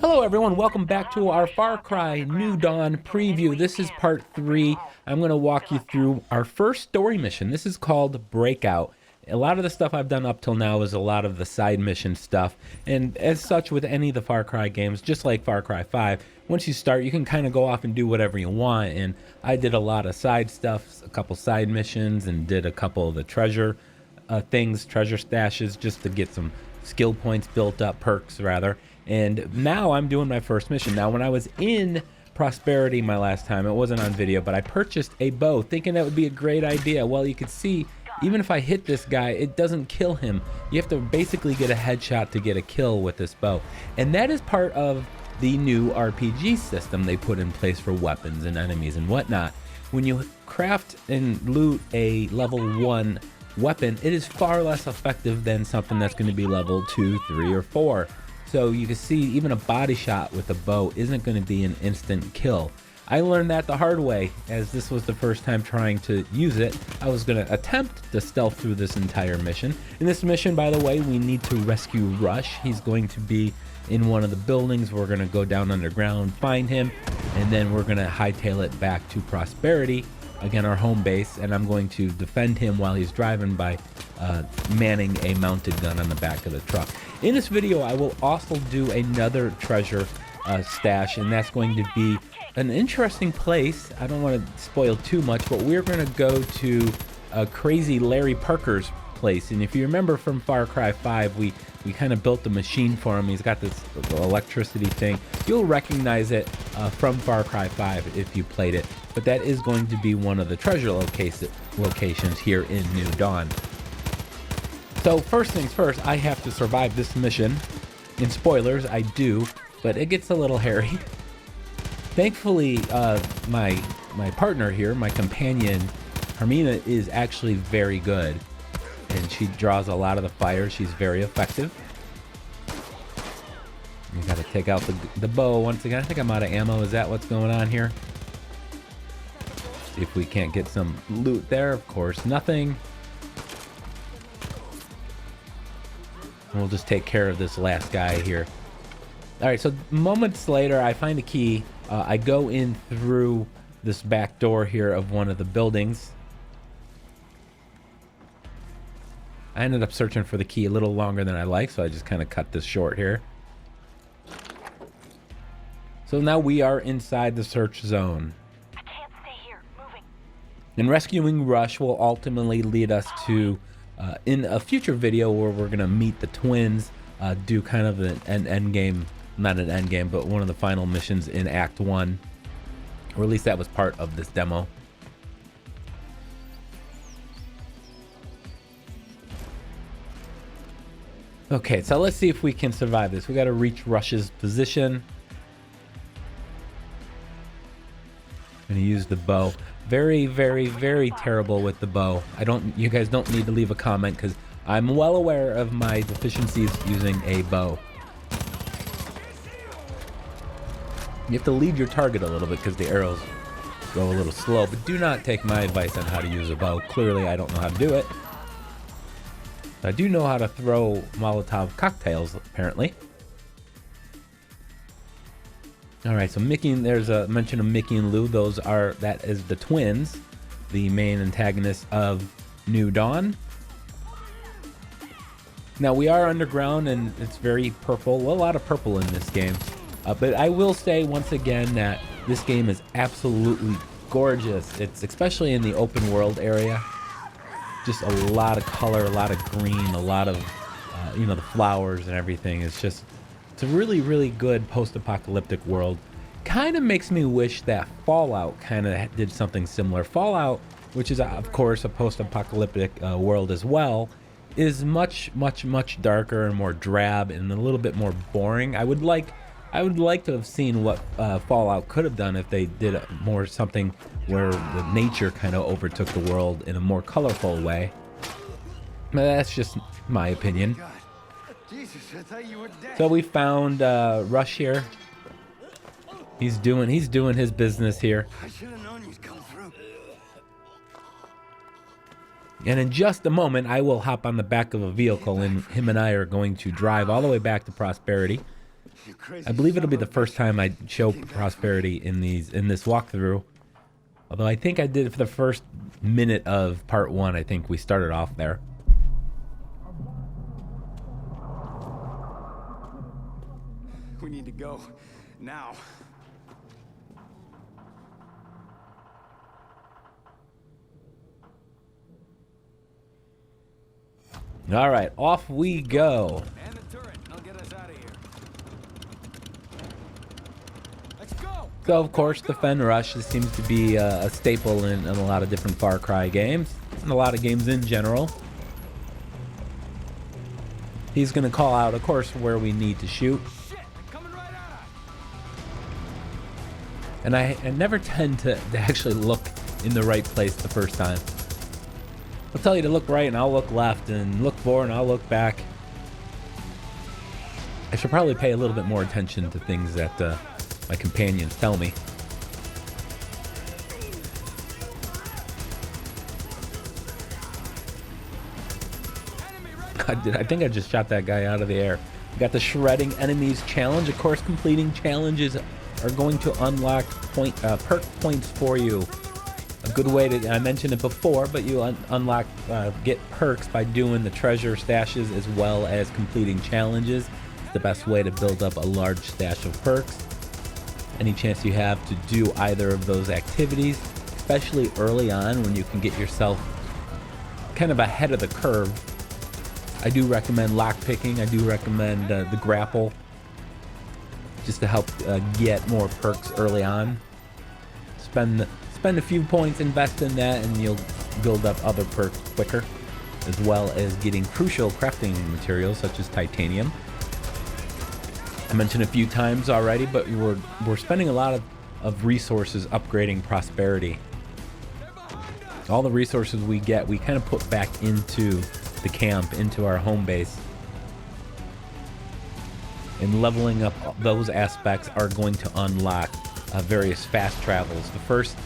Hello everyone, welcome back to our Far Cry New Dawn preview. This is part 3. I'm going to walk you through our first story mission. This is called Breakout. A lot of the stuff I've done up till now is a lot of the side mission stuff. And as such with any of the Far Cry games, just like Far Cry 5, once you start you can kind of go off and do whatever you want. And I did a lot of side stuff, a couple side missions, and did a couple of the treasure treasure stashes, just to get some skill points built up, perks rather. And now I'm doing my first mission. Now, when I was in Prosperity my last time, it wasn't on video, but I purchased a bow thinking that would be a great idea. Well, you can see, even if I hit this guy, it doesn't kill him. You have to basically get a headshot to get a kill with this bow. And that is part of the new RPG system they put in place for weapons and enemies and whatnot. When you craft and loot a level 1 weapon, it is far less effective than something that's going to be level 2, 3, or 4. So you can see even a body shot with a bow isn't going to be an instant kill. I learned that the hard way, as this was the first time trying to use it. I was going to attempt to stealth through this entire mission. In this mission, by the way, we need to rescue Rush. He's going to be in one of the buildings. We're going to go down underground, find him, and then we're going to hightail it back to Prosperity, again our home base, and I'm going to defend him while he's driving by manning a mounted gun on the back of the truck. In this video I will also do another treasure stash, and that's going to be an interesting place. I don't want to spoil too much, but we're going to go to crazy Larry Parker's place. And if you remember from Far Cry 5, we kind of built the machine for him. He's got this electricity thing. You'll recognize it from Far Cry 5 if you played it, but that is going to be one of the treasure locations here in New Dawn. So first things first, I have to survive this mission. In spoilers, I do, but it gets a little hairy. Thankfully, my partner here, my companion, Hermina, is actually very good, and she draws a lot of the fire. She's very effective. You gotta take out the bow once again. I think I'm out of ammo. Is that what's going on here? See if we can't get some loot there. Of course, nothing. We'll just take care of this last guy here. All right, so moments later, I find a key. I go in through this back door here of one of the buildings. I ended up searching for the key a little longer than I like, so I just kind of cut this short here. So now we are inside the search zone. I can't stay here. Moving. And rescuing Rush will ultimately lead us to, in a future video where we're going to meet the twins, do kind of an end game, not an end game, but one of the final missions in Act 1. Or at least that was part of this demo. Okay, so let's see if we can survive this. We got to reach Rush's position. I'm gonna use the bow. Very, very, very terrible with the bow. You guys don't need to leave a comment because I'm well aware of my deficiencies using a bow. You have to lead your target a little bit because the arrows go a little slow, but do not take my advice on how to use a bow. Clearly, I don't know how to do it. I do know how to throw Molotov cocktails, apparently. All right, so Mickey, there's a mention of Mickey and Lou. That is the twins, the main antagonists of New Dawn. Now we are underground and it's very purple, well, a lot of purple in this game. But I will say once again that this game is absolutely gorgeous. It's especially in the open world area. Just a lot of color, a lot of green, a lot of, the flowers and everything. It's a really, really good post-apocalyptic world. Kind of makes me wish that Fallout kind of did something similar. Fallout, which is of course a post-apocalyptic world as well, is much, much, much darker and more drab and a little bit more boring. I would like to have seen what Fallout could have done if they did more something where the nature kind of overtook the world in a more colorful way. But that's just my opinion. Jesus, I thought you were dead. So we found Rush here. He's doing his business here. I should have known you'd come through. And in just a moment, I will hop on the back of a vehicle, and him and I are going to drive all the way back to Prosperity. You crazy I believe it'll be son the of a first bitch. time I show Came back prosperity in this walkthrough. Although I think I did it for the first minute of part 1. I think we started off there. We need to go now. All right, off we go. And the turret. I'll get us out of here. Let's go. So, of course, defend rush. This seems to be a staple in a lot of different Far Cry games, and a lot of games in general. He's going to call out, of course, where we need to shoot. Shit, they're coming right at us. And I never tend to actually look in the right place the first time. I'll tell you to look right and I'll look left, and look forward and I'll look back. I should probably pay a little bit more attention to things that my companions tell me. I think I just shot that guy out of the air. We got the shredding enemies challenge. Of course, completing challenges are going to unlock perk points for you. A good way to, I mentioned it before, but you unlock, get perks by doing the treasure stashes as well as completing challenges. It's the best way to build up a large stash of perks. Any chance you have to do either of those activities, especially early on when you can get yourself kind of ahead of the curve. I do recommend lockpicking. I do recommend the grapple, just to help get more perks early on. Spend a few points, invest in that, and you'll build up other perks quicker, as well as getting crucial crafting materials such as titanium. I mentioned a few times already, but we're spending a lot of resources upgrading prosperity. All the resources we get, we kind of put back into the camp, into our home base. And leveling up those aspects are going to unlock various fast travels. The first,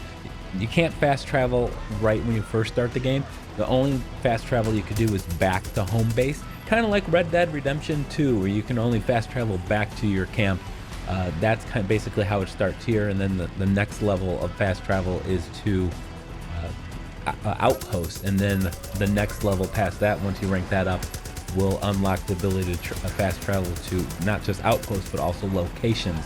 you can't fast travel right when you first start the game. The only fast travel you could do is back to home base. Kind of like Red Dead Redemption 2, where you can only fast travel back to your camp. That's kind of basically how it starts here, and then the next level of fast travel is to outposts, and then the next level past that, once you rank that up, will unlock the ability to fast travel to not just outposts but also locations.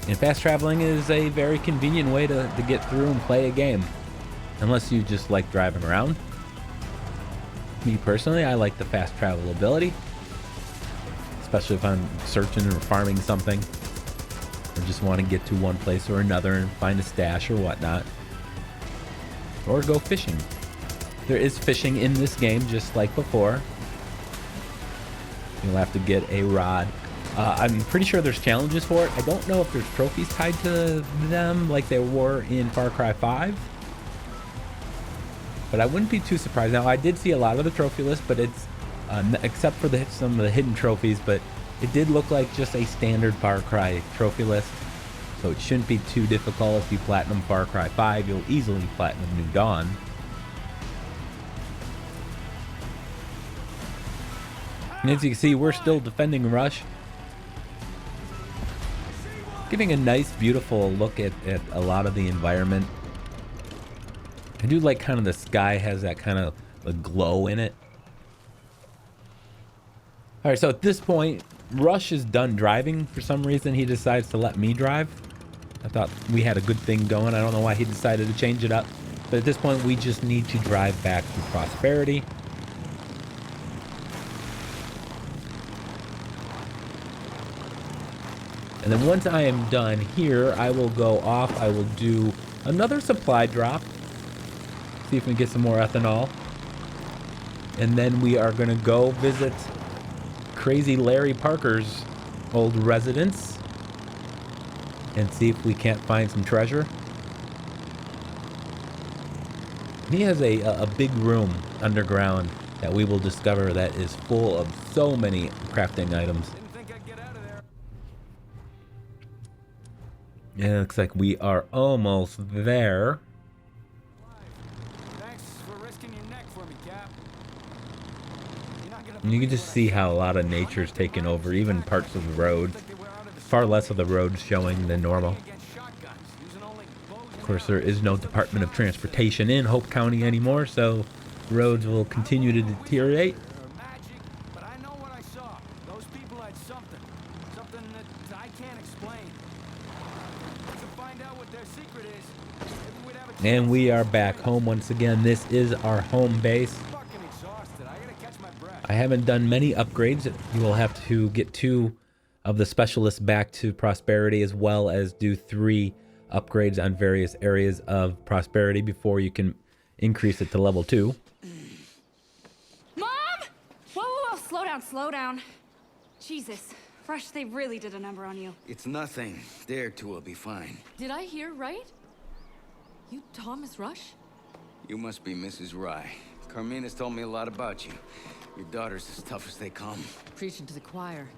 And fast traveling is a very convenient way to get through and play a game, unless you just like driving around. Me personally, I like the fast travel ability, especially if I'm searching or farming something, or just want to get to one place or another and find a stash or whatnot. Or go fishing. There is fishing in this game just like before. You'll have to get a rod. I'm pretty sure there's challenges for it. I don't know if there's trophies tied to them like there were in Far Cry 5. But I wouldn't be too surprised. Now, I did see a lot of the trophy list, but it's except for some of the hidden trophies, but it did look like just a standard Far Cry trophy list. So it shouldn't be too difficult. If you platinum Far Cry 5, you'll easily platinum New Dawn. And as you can see, we're still defending Rush. Giving a nice, beautiful look at a lot of the environment. I do like kind of the sky has that kind of a glow in it. Alright, so at this point, Rush is done driving. For some reason, he decides to let me drive. I thought we had a good thing going. I don't know why he decided to change it up. But at this point, we just need to drive back to Prosperity. And then once I am done here, I will go off. I will do another supply drop. See if we can get some more ethanol. And then we are going to go visit Crazy Larry Parker's old residence and see if we can't find some treasure. He has a big room underground that we will discover that is full of so many crafting items. Didn't think I'd get out of there. Yeah, it looks like we are almost there. Thanks for risking your neck for me, Cap. You're not gonna And you can just see how a lot of nature's taken over, even parts of the roads. Far less of the roads showing than normal. Of course, there is no Department of Transportation in Hope County anymore, so roads will continue to deteriorate. But I know what I saw. Those people had something that I can't explain. To find out what their secret is, maybe we'd have a chance. And we are back home once again. This is our home base. I'm fucking exhausted. I gotta catch my breath. I haven't done many upgrades. You will have to get 2 of the specialists back to prosperity, as well as do 3 upgrades on various areas of prosperity before you can increase it to level 2. Mom! Whoa, slow down, slow down. Jesus, Fresh, they really did a number on you. It's nothing. Dare to will be fine. Did I hear right? You Thomas Rush? You must be Mrs. Rye. Carmina's told me a lot about you. Your daughter's as tough as they come. Preaching to the choir.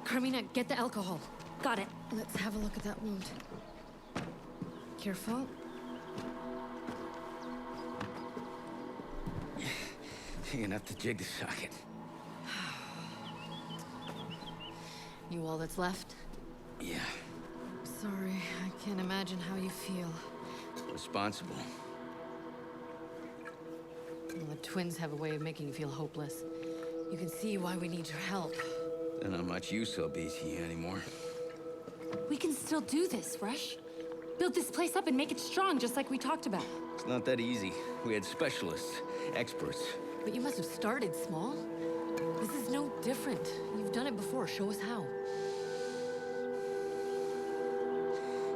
Carmina, get the alcohol. Got it. Let's have a look at that wound. Careful. You're gonna have to jig the socket. You all that's left? Yeah, Sorry, I can't imagine how you feel. responsible. Well, the twins have a way of making you feel hopeless. You can see why we need your help. They're not much use will be to you anymore. We can still do this, Fresh. Build this place up and make it strong, just like we talked about. It's not that easy. We had specialists, experts. But you must have started small. This is no different. You've done it before. Show us how.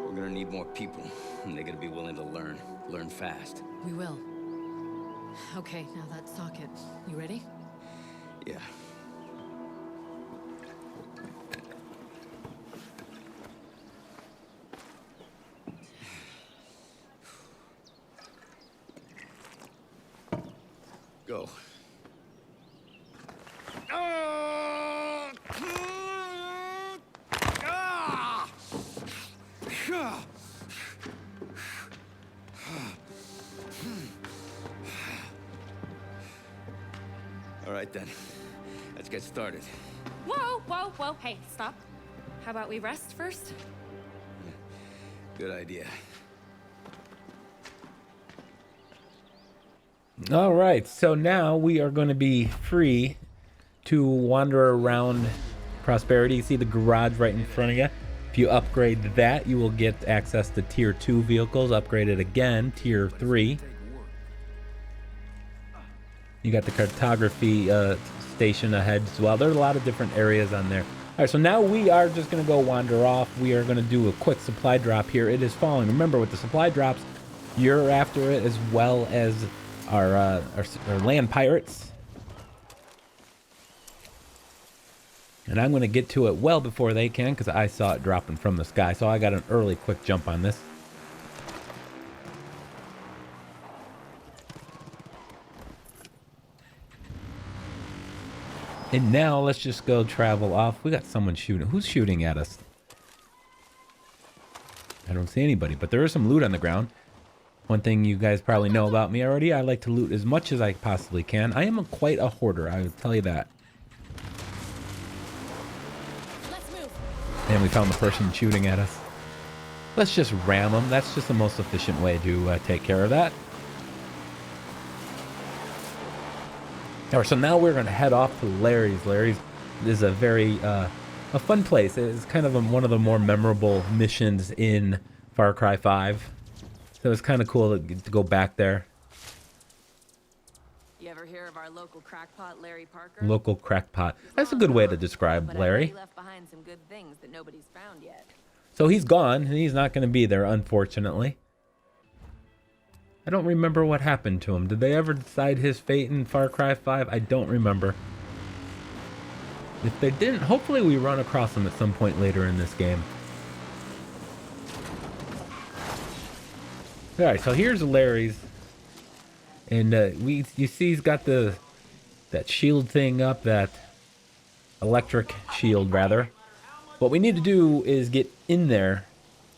We're gonna need more people, and they're gonna be willing to learn fast. We will. Okay, now that socket. You ready? Yeah. Go. All right then, let's get started. Whoa, whoa, whoa. Hey, stop. How about we rest first? Good idea. All right, so now we are going to be free to wander around prosperity. You see the garage right in front of you. If you upgrade that, you will get access to tier 2 vehicles. Upgrade it again, tier 3. You got the cartography station ahead as well. There's a lot of different areas on there. All right, so now we are just going to go wander off. We are going to do a quick supply drop here. It is falling. Remember, with the supply drops, you're after it, as well as our land pirates. And I'm going to get to it well before they can, because I saw it dropping from the sky. So I got an early quick jump on this. And now let's just go travel off. We got someone shooting. Who's shooting at us? I don't see anybody, but there is some loot on the ground. One thing you guys probably know about me already, I like to loot as much as I possibly can. I am quite a hoarder, I will tell you that. Let's move. And we found the person shooting at us. Let's just ram them. That's just the most efficient way to take care of that. All right, so now we're going to head off to Larry's. Larry's is a very a fun place. It's kind of one of the more memorable missions in Far Cry 5. So it's kind of cool to go back there. You ever hear of our local crackpot, Larry Parker? Local crackpot. That's a good way to describe But Larry. he left behind some good things that nobody's found yet. So he's gone, and he's not going to be there, unfortunately. I don't remember what happened to him. Did they ever decide his fate in Far Cry 5? I don't remember. If they didn't, hopefully we run across him at some point later in this game. All right, so here's Larry's, and you see he's got that shield thing up, that electric shield rather. What we need to do is get in there.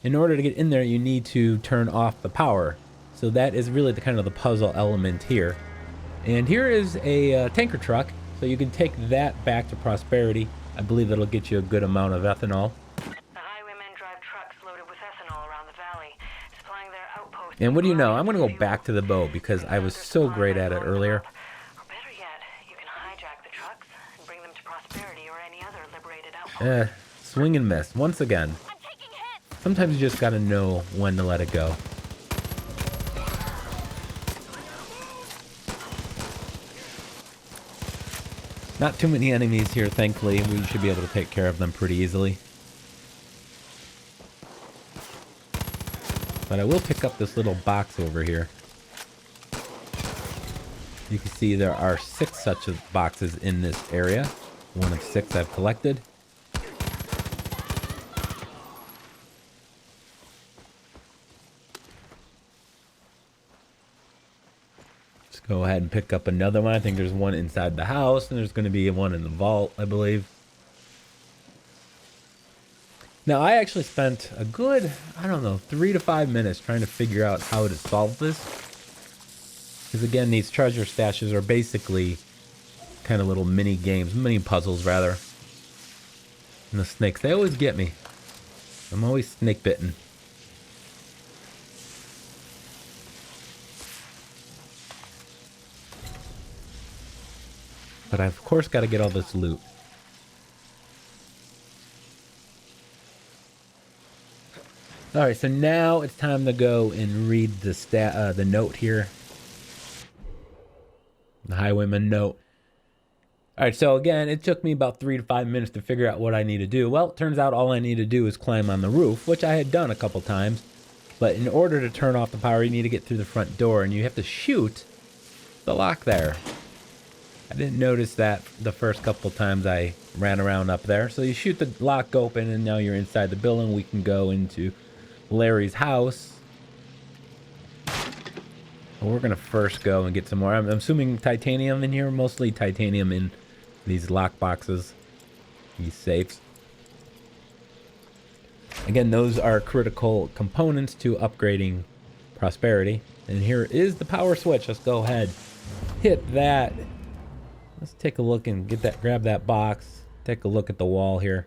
In order to get in there, you need to turn off the power. So that is really the kind of the puzzle element here. And here is a tanker truck. So you can take that back to Prosperity. I believe that'll get you a good amount of ethanol. The highwaymen drive trucks loaded with ethanol around the valley, supplying their outposts. And what do you know? I'm going to go back to the bow because I was so great at it earlier. Or better yet, you can hijack the trucks and bring them to Prosperity or any other liberated outpost. Swing and miss. Once again. I'm taking hits! Sometimes you just got to know when to let it go. Not too many enemies here, thankfully. We should be able to take care of them pretty easily. But I will pick up this little box over here. You can see there are 6 such boxes in this area. 1 of 6 I've collected. Go ahead and pick up another one. I think there's one inside the house, and there's going to be one in the vault, I believe. Now, I actually spent a good, I don't know, 3 to 5 minutes trying to figure out how to solve this. Because again, these treasure stashes are basically kind of little mini games, mini puzzles rather. And the snakes, they always get me. I'm always snake bitten. But I've, of course, got to get all this loot. Alright, so now it's time to go and read the note here. The highwayman note. Alright, so again, it took me about 3 to 5 minutes to figure out what I need to do. Well, it turns out all I need to do is climb on the roof, which I had done a couple times. But in order to turn off the power, you need to get through the front door, and you have to shoot the lock there. I didn't notice that the first couple times I ran around up there. So you shoot the lock open and now you're inside the building. We can go into Larry's house. Well, we're going to first go and get some more. I'm assuming titanium in here. Mostly titanium in these lock boxes. These safes. Again, those are critical components to upgrading Prosperity. And here is the power switch. Let's go ahead. Hit that. Let's take a look and grab that box. Take a look at the wall here.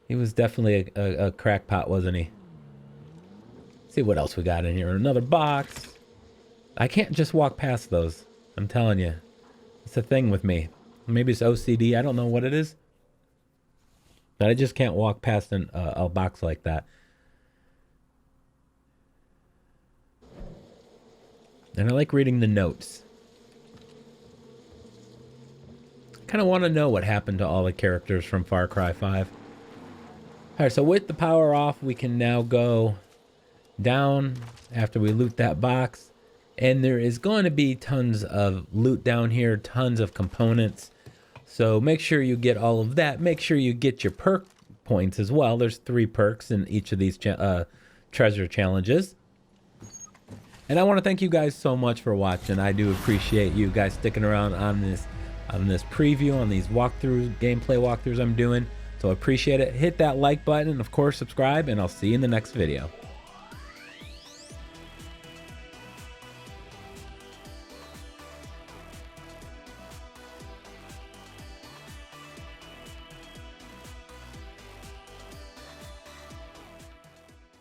He was definitely a crackpot, wasn't he? Let's see what else we got in here. Another box. I can't just walk past those. I'm telling you. It's a thing with me. Maybe it's OCD. I don't know what it is. But I just can't walk past a box like that. And I like reading the notes. Kind of want to know what happened to all the characters from Far Cry 5. Alright, so with the power off, we can now go down after we loot that box. And there is going to be tons of loot down here, tons of components. So make sure you get all of that. Make sure you get your perk points as well. There's 3 perks in each of these treasure challenges. And I want to thank you guys so much for watching. I do appreciate you guys sticking around on this preview, on these walkthroughs, gameplay walkthroughs I'm doing. So I appreciate it. Hit that like button and of course subscribe, and I'll see you in the next video.